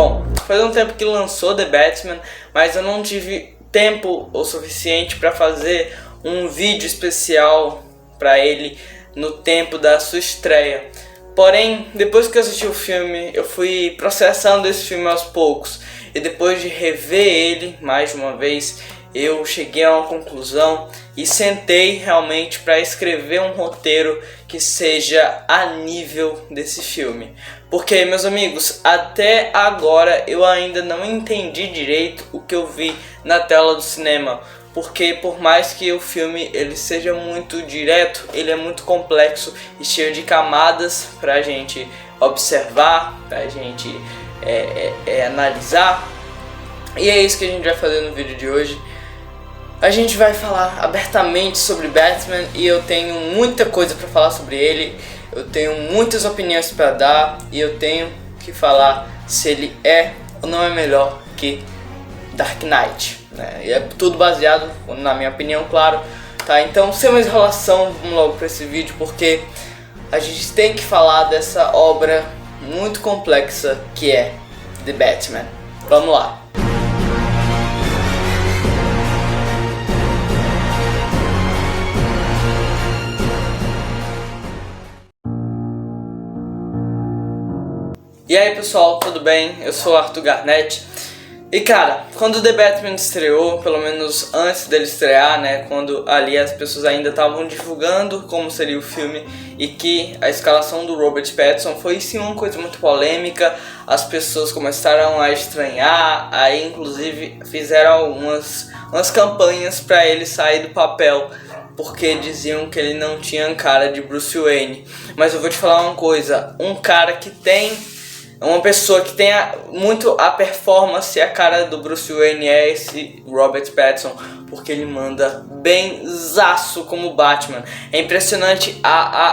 Bom, faz um tempo que lançou The Batman, mas eu não tive tempo o suficiente para fazer um vídeo especial para ele no tempo da sua estreia. Porém, depois que eu assisti o filme, eu fui processando esse filme aos poucos. E depois de rever ele mais de uma vez, eu cheguei a uma conclusão e sentei realmente para escrever um roteiro que seja a nível desse filme. Porque, meus amigos, até agora eu ainda não entendi direito o que eu vi na tela do cinema. Porque por mais que o filme ele seja muito direto, ele é muito complexo e cheio de camadas pra gente observar, pra gente analisar. E é isso que a gente vai fazer no vídeo de hoje. A gente vai falar abertamente sobre Batman e eu tenho muita coisa pra falar sobre ele. Eu tenho muitas opiniões pra dar e eu tenho que falar se ele é ou não é melhor que Dark Knight. E é tudo baseado na minha opinião, claro, tá? Então, sem mais enrolação, vamos logo para esse vídeo, porque a gente tem que falar dessa obra muito complexa que é The Batman. Vamos lá! E aí pessoal, tudo bem? Eu sou o Arthur Garnett. E cara, quando The Batman estreou, pelo menos antes dele estrear, né, quando ali as pessoas ainda estavam divulgando como seria o filme e que a escalação do Robert Pattinson foi sim uma coisa muito polêmica, as pessoas começaram a estranhar, aí inclusive fizeram algumas campanhas para ele sair do papel, porque diziam que ele não tinha cara de Bruce Wayne. Mas eu vou te falar uma coisa, um cara que tem... uma pessoa que tem muito a performance e a cara do Bruce Wayne é esse Robert Pattinson, porque ele manda bem zaço como Batman. É impressionante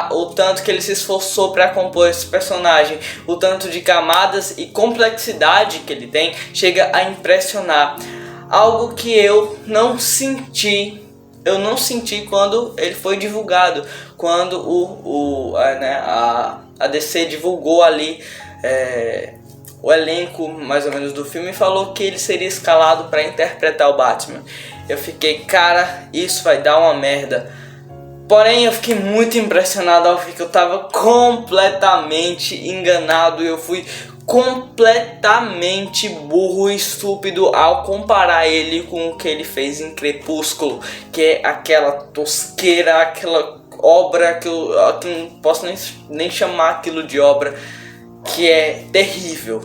o tanto que ele se esforçou para compor esse personagem, o tanto de camadas e complexidade que ele tem, chega a impressionar. Algo que eu não senti quando ele foi divulgado, quando a DC divulgou ali o elenco mais ou menos do filme e falou que ele seria escalado para interpretar o Batman. Eu fiquei, cara, isso vai dar uma merda. Porém eu fiquei muito impressionado ao ver que eu tava completamente enganado e eu fui completamente burro e estúpido ao comparar ele com o que ele fez em Crepúsculo, que é aquela tosqueira, aquela obra que eu não posso nem chamar aquilo de obra, que é terrível.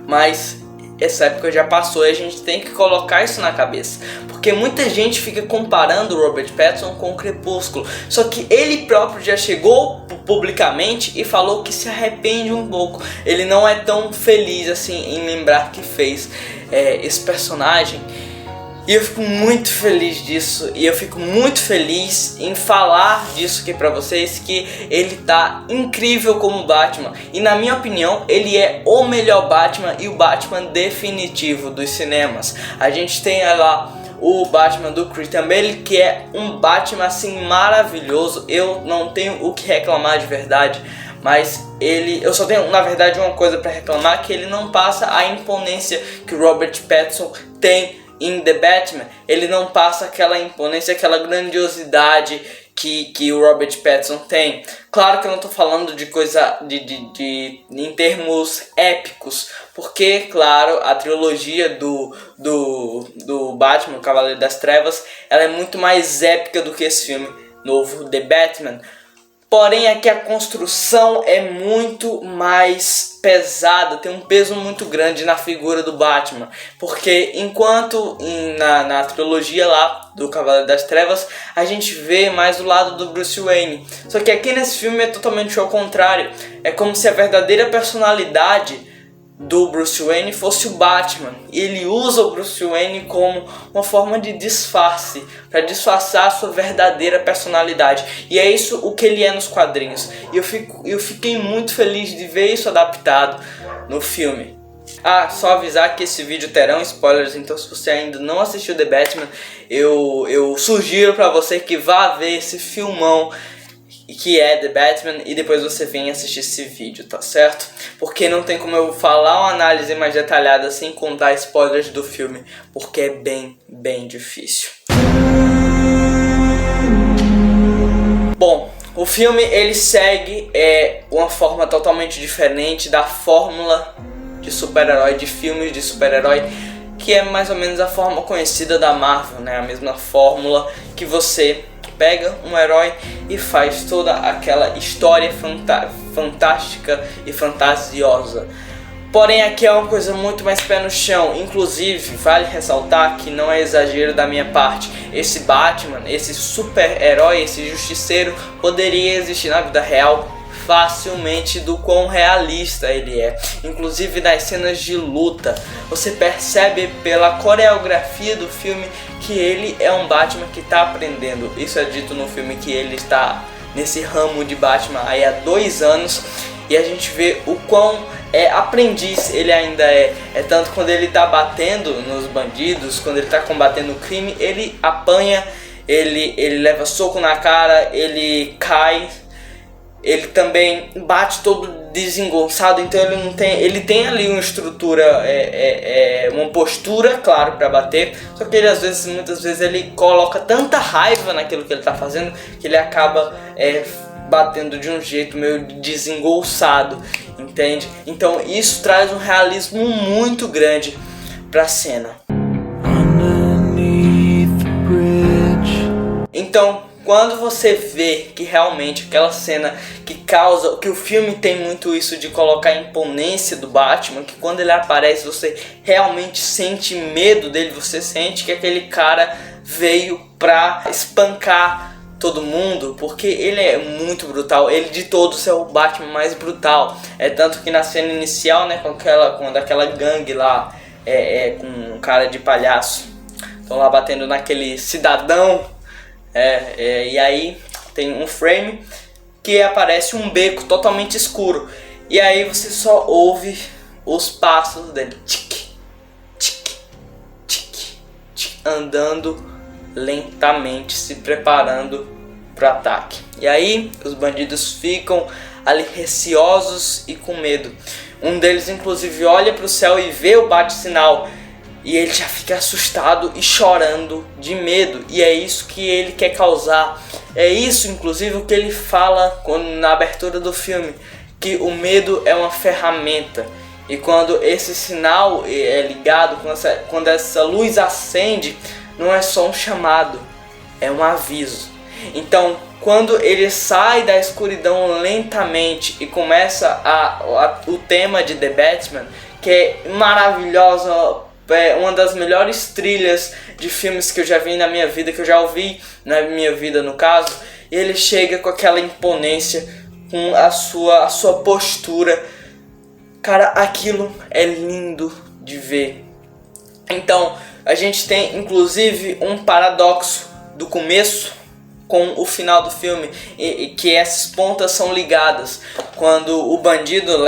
Mas essa época já passou e a gente tem que colocar isso na cabeça, porque muita gente fica comparando o Robert Pattinson com o Crepúsculo, só que ele próprio já chegou publicamente e falou que se arrepende um pouco. Ele não é tão feliz assim em lembrar que fez esse personagem. E eu fico muito feliz disso, e eu fico muito feliz em falar disso aqui pra vocês, que ele tá incrível como Batman. E na minha opinião, ele é o melhor Batman e o Batman definitivo dos cinemas. A gente tem lá o Batman do Christian Bale, que é um Batman assim maravilhoso. Eu não tenho o que reclamar de verdade. Mas eu só tenho na verdade uma coisa pra reclamar, que ele não passa a imponência que o Robert Pattinson tem em The Batman. Ele não passa aquela imponência, aquela grandiosidade que o Robert Pattinson tem. Claro que eu não tô falando de coisa em termos épicos, porque claro, a trilogia do Batman, o Cavaleiro das Trevas, ela é muito mais épica do que esse filme novo, The Batman. Porém aqui a construção é muito mais pesada, tem um peso muito grande na figura do Batman. Porque enquanto na trilogia lá do Cavaleiro das Trevas a gente vê mais o lado do Bruce Wayne. Só que aqui nesse filme é totalmente ao contrário. É como se a verdadeira personalidade do Bruce Wayne fosse o Batman. E ele usa o Bruce Wayne como uma forma de disfarce, para disfarçar a sua verdadeira personalidade. E é isso o que ele é nos quadrinhos. E eu fiquei muito feliz de ver isso adaptado no filme. Ah, só avisar que esse vídeo terão spoilers, então se você ainda não assistiu The Batman, eu sugiro para você que vá ver esse filmão que é The Batman, e depois você vem assistir esse vídeo, tá certo? Porque não tem como eu falar uma análise mais detalhada sem contar spoilers do filme, porque é bem difícil. Bom, o filme ele segue uma forma totalmente diferente da fórmula de super-herói, de filmes de super-herói, que é mais ou menos a forma conhecida da Marvel, né? A mesma fórmula que você pega um herói e faz toda aquela história fantástica e fantasiosa. Porém aqui é uma coisa muito mais pé no chão. Inclusive, vale ressaltar que não é exagero da minha parte. Esse Batman, esse super-herói, esse justiceiro poderia existir na vida real facilmente, do quão realista ele é. Inclusive nas cenas de luta, você percebe pela coreografia do filme que ele é um Batman que está aprendendo. Isso é dito no filme, que ele está nesse ramo de Batman aí há 2 anos, e a gente vê o quão aprendiz ele ainda é. Tanto quando ele está batendo nos bandidos, quando ele está combatendo o crime, ele apanha, ele leva soco na cara, ele cai. Ele também bate todo desengonçado, então ele tem ali uma estrutura, uma postura, claro, para bater. Só que ele muitas vezes ele coloca tanta raiva naquilo que ele está fazendo, que ele acaba batendo de um jeito meio desengonçado, entende? Então isso traz um realismo muito grande para a cena. Então, quando você vê que realmente aquela cena que o filme tem muito isso de colocar a imponência do Batman, que quando ele aparece você realmente sente medo dele, você sente que aquele cara veio pra espancar todo mundo, porque ele é muito brutal. Ele de todos é o Batman mais brutal. Tanto que na cena inicial, né, quando aquela gangue lá com um cara de palhaço estão lá batendo naquele cidadão, e aí tem um frame que aparece um beco totalmente escuro, e aí você só ouve os passos dele, tic, tic, tic, tic, andando lentamente, se preparando para ataque. E aí os bandidos ficam ali receosos e com medo. Um deles inclusive olha para o céu e vê o bate-sinal, e ele já fica assustado e chorando de medo. E é isso que ele quer causar. É isso, inclusive, o que ele fala na abertura do filme, que o medo é uma ferramenta. E quando esse sinal é ligado, quando essa luz acende, não é só um chamado, é um aviso. Então, quando ele sai da escuridão lentamente e começa o tema de The Batman, que é maravilhosa, uma das melhores trilhas de filmes que eu já vi na minha vida, que eu já ouvi na minha vida no caso, ele chega com aquela imponência, com a sua postura. Cara, aquilo é lindo de ver. Então, a gente tem inclusive um paradoxo do começo com o final do filme, e que essas pontas são ligadas. Quando o bandido,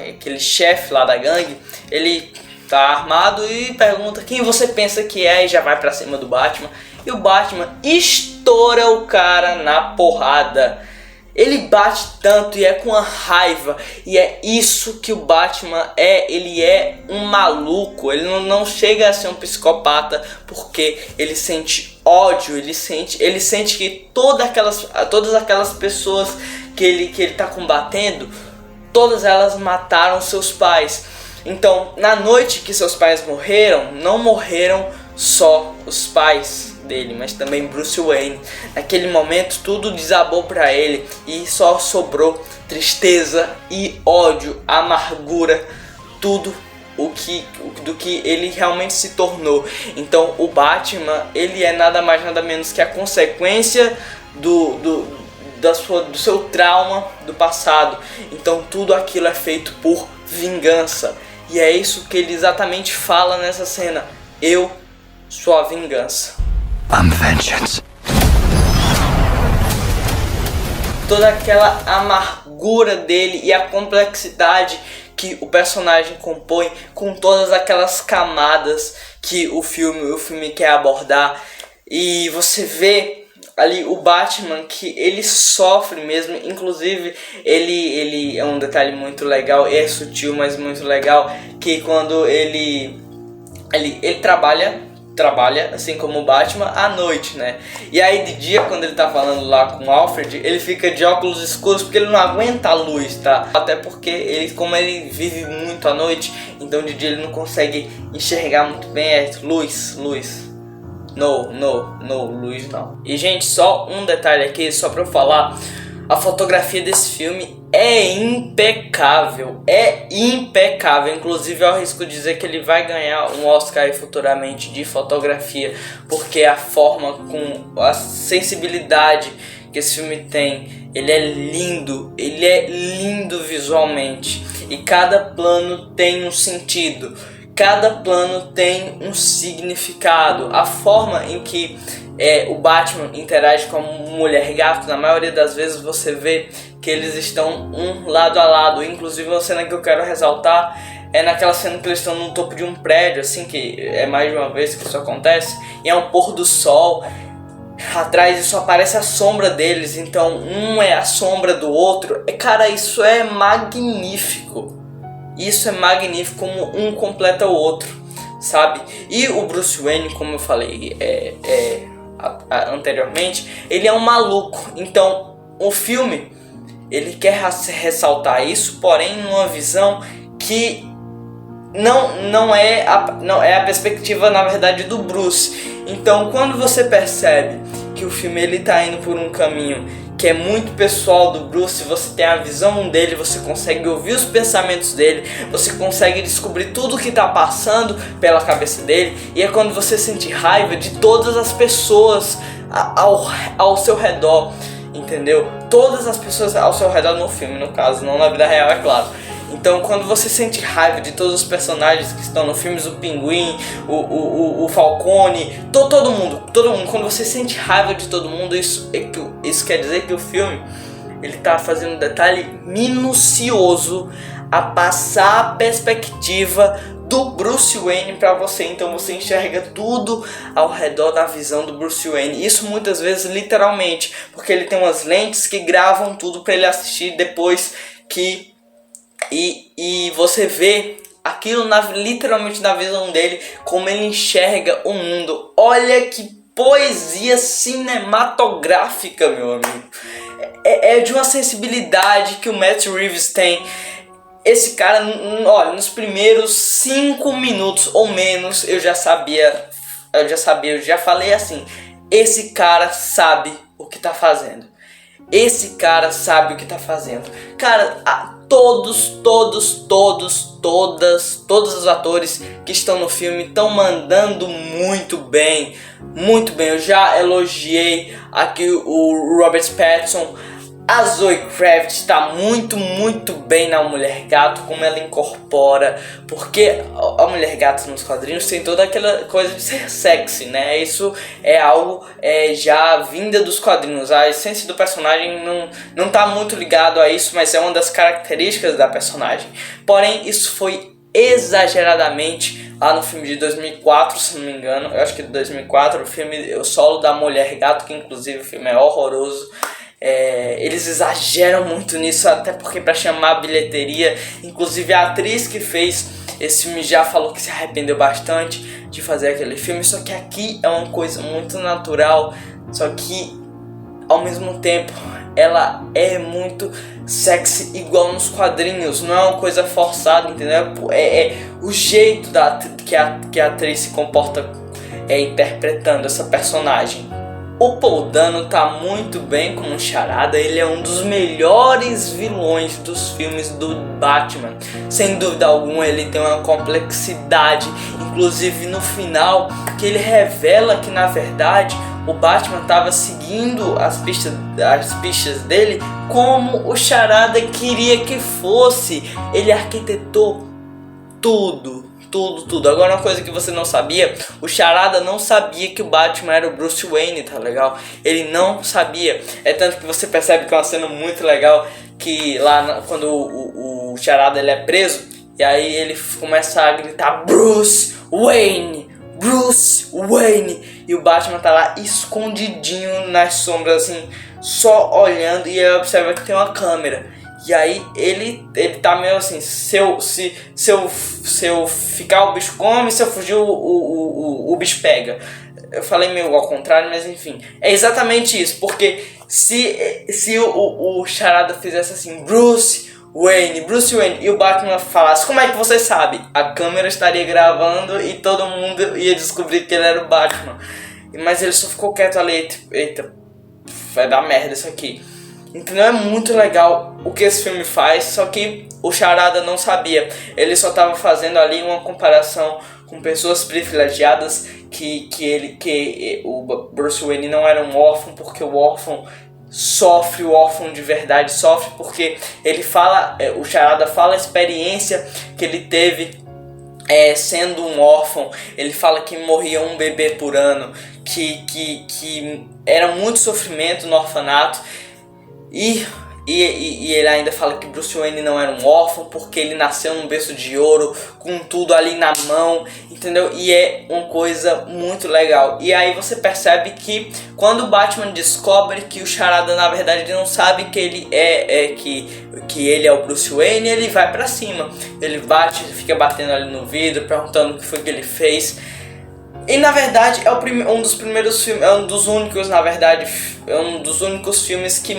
aquele chefe lá da gangue, ele tá armado e pergunta quem você pensa que é, e já vai pra cima do Batman, e o Batman estoura o cara na porrada. Ele bate tanto e é com a raiva, e é isso que o Batman é. Ele é um maluco, ele não chega a ser um psicopata, porque ele sente ódio, ele sente que todas aquelas pessoas que ele tá combatendo, todas elas mataram seus pais. Então, na noite que seus pais morreram, não morreram só os pais dele, mas também Bruce Wayne. Naquele momento tudo desabou para ele e só sobrou tristeza e ódio, amargura, tudo do que ele realmente se tornou. Então o Batman, ele é nada mais nada menos que a consequência do seu trauma do passado. Então tudo aquilo é feito por vingança, e é isso que ele exatamente fala nessa cena: eu sou a vingança. I'm vengeance. Toda aquela amargura dele e a complexidade que o personagem compõe, com todas aquelas camadas que o filme quer abordar. E você vê ali o Batman, que ele sofre mesmo. Inclusive ele é um detalhe muito legal, é sutil, mas muito legal, que quando ele trabalha assim como o Batman à noite, né? E aí de dia, quando ele tá falando lá com o Alfred, ele fica de óculos escuros porque ele não aguenta a luz, tá? Até porque ele, como ele vive muito à noite, então de dia ele não consegue enxergar muito bem. Luz. No, luz não. E gente, só um detalhe aqui, só pra eu falar. A fotografia desse filme é impecável, inclusive eu arrisco dizer que ele vai ganhar um Oscar aí futuramente de fotografia, porque a forma, com a sensibilidade que esse filme tem, ele é lindo visualmente, e cada plano tem um sentido, cada plano tem um significado. A forma em que o Batman interage com a mulher gato, na maioria das vezes você vê que eles estão um lado a lado. Inclusive uma cena que eu quero ressaltar é naquela cena que eles estão no topo de um prédio, assim, que é mais de uma vez que isso acontece, e é um pôr do sol. Atrás só aparece a sombra deles, então um é a sombra do outro. Cara, isso é magnífico. Isso é magnífico, como um completa o outro, sabe? E o Bruce Wayne, como eu falei anteriormente, ele é um maluco. Então o filme, ele quer ressaltar isso, porém numa visão que não é a perspectiva, na verdade, do Bruce. Então quando você percebe que o filme ele tá indo por um caminho que é muito pessoal do Bruce, você tem a visão dele, você consegue ouvir os pensamentos dele, você consegue descobrir tudo que tá passando pela cabeça dele, e é quando você sente raiva de todas as pessoas ao seu redor, entendeu? Todas as pessoas ao seu redor no filme, no caso, não na vida real, é claro. Então quando você sente raiva de todos os personagens que estão no filme, o Pinguim, o Falcone, todo mundo, quando você sente raiva de todo mundo, isso quer dizer que o filme ele tá fazendo um detalhe minucioso a passar a perspectiva do Bruce Wayne para você. Então você enxerga tudo ao redor da visão do Bruce Wayne. Isso muitas vezes literalmente, porque ele tem umas lentes que gravam tudo para ele assistir depois que... E você vê aquilo literalmente na visão dele, como ele enxerga o mundo. Olha que poesia cinematográfica, meu amigo. É de uma sensibilidade que o Matt Reeves tem. Esse cara, olha, nos primeiros 5 minutos ou menos, eu já falei assim: esse cara sabe o que tá fazendo. Esse cara sabe o que tá fazendo. Cara, todos os atores que estão no filme estão mandando muito bem. Muito bem. Eu já elogiei aqui o Robert Pattinson. A Zoe Kravitz está muito bem na Mulher Gato, como ela incorpora, porque a Mulher Gato nos quadrinhos tem toda aquela coisa de ser sexy, né? Isso é algo já vinda dos quadrinhos. A essência do personagem não tá muito ligado a isso, mas é uma das características da personagem. Porém, isso foi exageradamente lá no filme de 2004, se não me engano. Eu acho que de 2004, o solo da Mulher Gato, que inclusive o filme é horroroso. Eles exageram muito nisso, até porque para chamar a bilheteria. Inclusive a atriz que fez esse filme já falou que se arrependeu bastante de fazer aquele filme. Só que aqui é uma coisa muito natural, só que ao mesmo tempo ela é muito sexy, igual nos quadrinhos. Não é uma coisa forçada, entendeu? É o jeito que a atriz se comporta interpretando essa personagem. O Paul Dano tá muito bem como Charada. Ele é um dos melhores vilões dos filmes do Batman. Sem dúvida alguma, ele tem uma complexidade. Inclusive no final, que ele revela que na verdade o Batman estava seguindo as pistas dele como o Charada queria que fosse. Ele arquitetou tudo. Agora uma coisa que você não sabia: o Charada não sabia que o Batman era o Bruce Wayne, tá legal? Ele não sabia. É tanto que você percebe que é uma cena muito legal, que lá quando o Charada ele é preso, e aí ele começa a gritar Bruce Wayne, Bruce Wayne, e o Batman tá lá escondidinho nas sombras, assim, só olhando, e ele observa que tem uma câmera. E aí ele tá meio assim, se eu ficar o bicho come, se eu fugir o bicho pega. Eu falei meio ao contrário, mas enfim, é exatamente isso, porque se o Charada fizesse assim, Bruce Wayne, e o Batman falasse, como é que você sabe? A câmera estaria gravando e todo mundo ia descobrir que ele era o Batman. Mas ele só ficou quieto ali, eita, vai dar merda isso aqui. Entendeu? É muito legal o que esse filme faz, só que o Charada não sabia. Ele só estava fazendo ali uma comparação com pessoas privilegiadas, que o Bruce Wayne não era um órfão, porque o órfão sofre, o órfão de verdade sofre, porque ele fala, o Charada fala a experiência que ele teve sendo um órfão. Ele fala que morria um bebê por ano, que era muito sofrimento no orfanato. E ele ainda fala que Bruce Wayne não era um órfão porque ele nasceu num berço de ouro, com tudo ali na mão, entendeu? E é uma coisa muito legal. E aí você percebe que quando o Batman descobre que o Charada na verdade não sabe que ele que ele é o Bruce Wayne, ele vai pra cima. Ele bate, fica batendo ali no vidro, perguntando o que foi que ele fez. E na verdade é um dos primeiros filmes, é um dos únicos, na verdade, é um dos únicos filmes que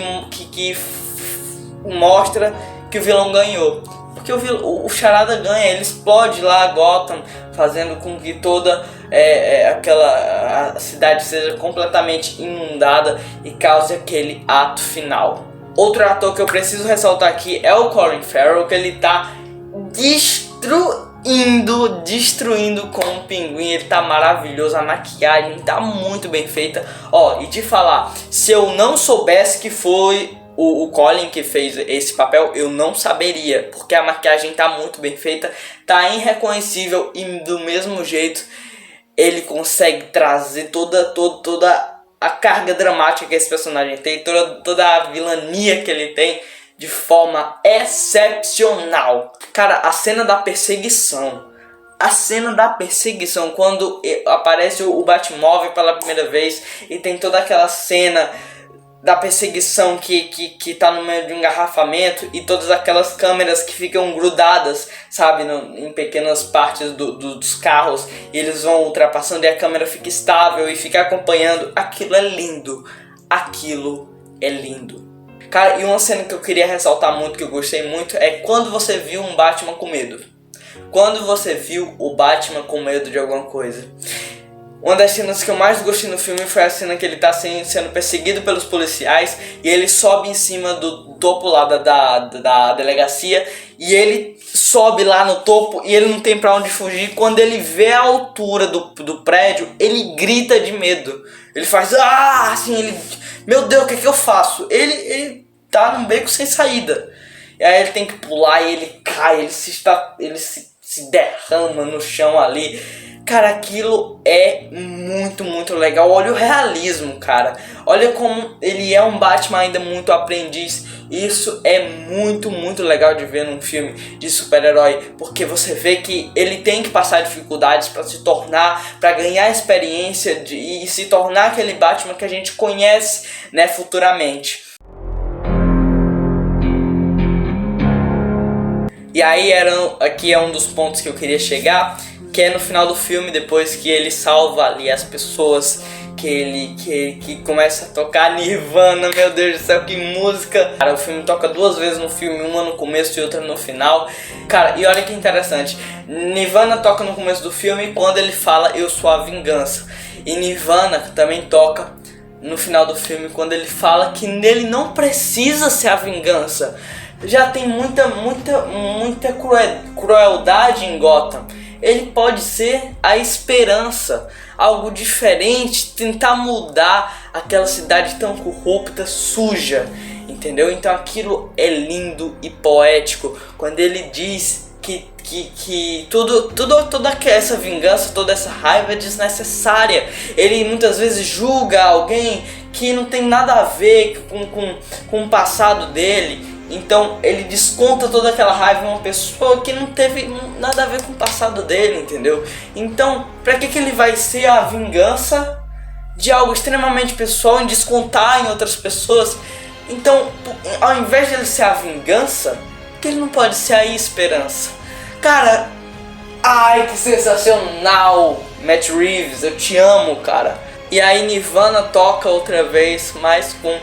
mostra que o vilão ganhou. Porque o Charada ganha, ele explode lá Gotham, fazendo com que toda a cidade seja completamente inundada e cause aquele ato final. Outro ator que eu preciso ressaltar aqui é o Colin Farrell, que ele tá destruindo com o Pinguim. Ele tá maravilhoso, a maquiagem tá muito bem feita. E de falar, se eu não soubesse que foi o Colin que fez esse papel, eu não saberia, porque a maquiagem tá muito bem feita, tá irreconhecível, e do mesmo jeito ele consegue trazer toda a carga dramática que esse personagem tem, toda a vilania que ele tem, de forma excepcional. Cara, a cena da perseguição, quando aparece o Batmóvel pela primeira vez e tem toda aquela cena da perseguição que tá no meio de um engarrafamento, e todas aquelas câmeras que ficam grudadas, sabe, em pequenas partes dos carros, e eles vão ultrapassando e a câmera fica estável e fica acompanhando. Aquilo é lindo. Cara, e uma cena que eu queria ressaltar muito, que eu gostei muito, é quando você viu um Batman com medo. Quando você viu o Batman com medo de alguma coisa. Uma das cenas que eu mais gostei no filme foi a cena que ele tá sendo perseguido pelos policiais, e ele sobe em cima do topo lá da delegacia, e ele sobe lá no topo e ele não tem pra onde fugir. Quando ele vê a altura do prédio, ele grita de medo. Ele faz assim, ele, meu Deus, o que eu faço? Ele tá num beco sem saída. E aí ele tem que pular e ele cai, ele se derrama no chão ali. Cara, aquilo é muito, muito legal. Olha o realismo, cara. Olha como ele é um Batman ainda muito aprendiz. Isso é muito, muito legal de ver num filme de super-herói, porque você vê que ele tem que passar dificuldades para ganhar experiência e se tornar aquele Batman que a gente conhece, né, futuramente. E aí aqui é um dos pontos que eu queria chegar, que é no final do filme, depois que ele salva ali as pessoas, que começa a tocar Nirvana. Meu Deus do céu, que música! Cara, o filme toca duas vezes no filme, uma no começo e outra no final. Cara, e olha que interessante, Nirvana toca no começo do filme quando ele fala eu sou a vingança. E Nirvana também toca no final do filme quando ele fala que nele não precisa ser a vingança. Já tem muita crueldade em Gotham. Ele pode ser a esperança, algo diferente, tentar mudar aquela cidade tão corrupta, suja, entendeu? Então aquilo é lindo e poético, quando ele diz que toda essa vingança, toda essa raiva é desnecessária. Ele muitas vezes julga alguém que não tem nada a ver com o passado dele, Então ele desconta toda aquela raiva em uma pessoa que não teve nada a ver com o passado dele, entendeu? Então, pra que ele vai ser a vingança de algo extremamente pessoal em descontar em outras pessoas? Então, ao invés de ele ser a vingança, que ele não pode ser a esperança? Cara, ai, que sensacional! Matt Reeves, eu te amo, cara. E aí Nirvana toca outra vez, mais com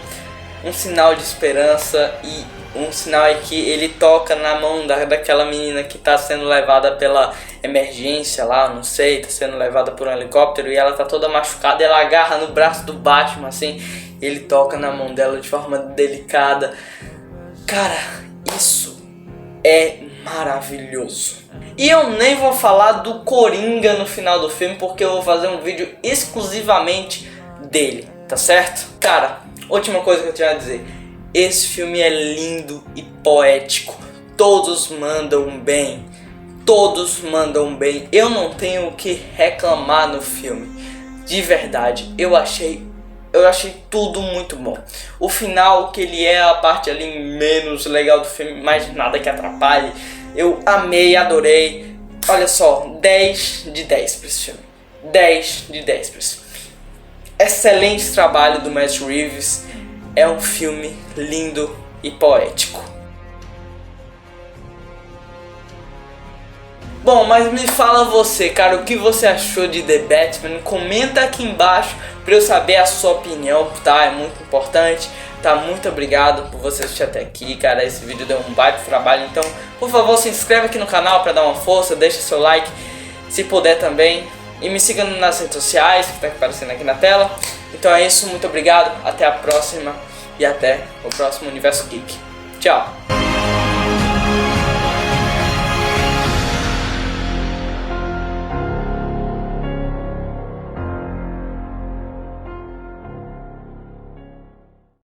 um sinal de esperança, e um sinal é que ele toca na mão daquela menina que tá sendo levada pela emergência lá, não sei, tá sendo levada por um helicóptero, e ela tá toda machucada, e ela agarra no braço do Batman, assim, e ele toca na mão dela de forma delicada. Cara, isso é maravilhoso. E eu nem vou falar do Coringa no final do filme, porque eu vou fazer um vídeo exclusivamente dele, tá certo? Cara, última coisa que eu tinha a dizer: esse filme é lindo e poético. Todos mandam bem. Todos mandam bem. Eu não tenho o que reclamar no filme. De verdade, eu achei tudo muito bom. O final, que ele é a parte ali menos legal do filme, mas nada que atrapalhe, eu amei, adorei. Olha só, 10 de 10 pra esse filme. 10 de 10 pra esse filme. Excelente trabalho do Matt Reeves. É um filme lindo e poético. Bom, mas me fala você, cara, o que você achou de The Batman? Comenta aqui embaixo pra eu saber a sua opinião, tá? É muito importante, tá? Muito obrigado por você assistir até aqui, cara. Esse vídeo deu um baita trabalho, então, por favor, se inscreve aqui no canal pra dar uma força, deixa seu like, se puder também. E me siga nas redes sociais, que tá aparecendo aqui na tela. Então é isso, muito obrigado, até a próxima e até o próximo Universo Geek. Tchau!